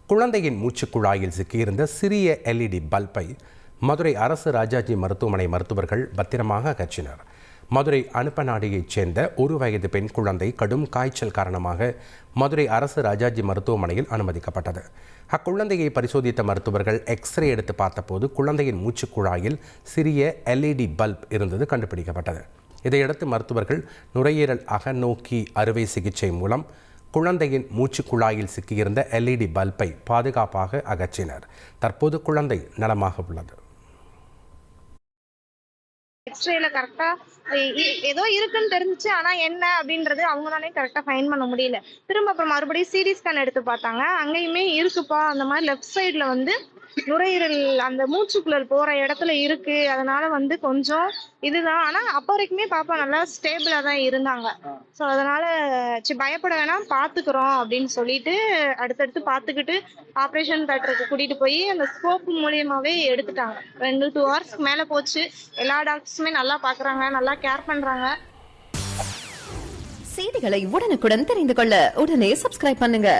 குழந்தையின் மூச்சுக்குழாயில் சிக்கியிருந்த சிறிய LED பல்பை மதுரை அரசு ராஜாஜி மருத்துவமனை மருத்துவர்கள் பத்திரமாக அகற்றினர். மதுரை அனுப்பநாடியைச் சேர்ந்த 1 வயது பெண் குழந்தை கடும் காய்ச்சல் காரணமாக மதுரை அரசு ராஜாஜி மருத்துவமனையில் அனுமதிக்கப்பட்டது. அக்குழந்தையை பரிசோதித்த மருத்துவர்கள் எக்ஸ்ரே எடுத்து பார்த்தபோது குழந்தையின் மூச்சுக்குழாயில் சிறிய LED பல்ப் இருந்தது கண்டுபிடிக்கப்பட்டது. இதையடுத்து மருத்துவர்கள் நுரையீரல் அகநோக்கி அறுவை சிகிச்சை மூலம் குழந்தையின் மூச்சுக்குழாயில் சிக்கியிருந்த LED பல்பை பாதுகாப்பாக அகற்றினர். தற்போது குழந்தை நலமாக உள்ளது. எக்ஸ்ரேல கரெக்டா ஏதோ இருக்குன்னு தெரிஞ்சிச்சு, ஆனா என்ன அப்படின்றது அவங்களாலே கரெக்டா ஃபைன் பண்ண முடியல. திரும்ப அப்புறம் மறுபடியும் சிடி ஸ்கேன் எடுத்து பார்த்தாங்க. அங்கேயுமே இருக்குப்பா, அந்த மாதிரி லெஃப்ட் சைட்ல நுரையீரல் அந்த மூச்சுக்குழல் போற இடத்துல இருக்கு. அதனால கொஞ்சம் இதுதான். ஆனா அப்ப வரைக்குமே பாப்பா நல்லா ஸ்டேபிளா தான் இருந்தாங்க. ஸோ அதனால பயப்பட வேணாம், பாத்துக்கிறோம் அப்படின்னு சொல்லிட்டு அடுத்தடுத்து பாத்துக்கிட்டு ஆப்ரேஷன் தேட்டருக்கு கூட்டிட்டு போய் அந்த ஸ்கோப் மூலியமாவே எடுத்துட்டாங்க. 2-2 ஹவர்ஸ்க்கு மேல போச்சு. எல்லா டாக்டர்ஸுமே நல்லா பாக்குறாங்க, நல்லா கேர் பண்றாங்க. செய்திகளை உடனுக்குடன் தெரிந்து கொள்ள உடனே சப்ஸ்கிரைப் பண்ணுங்க.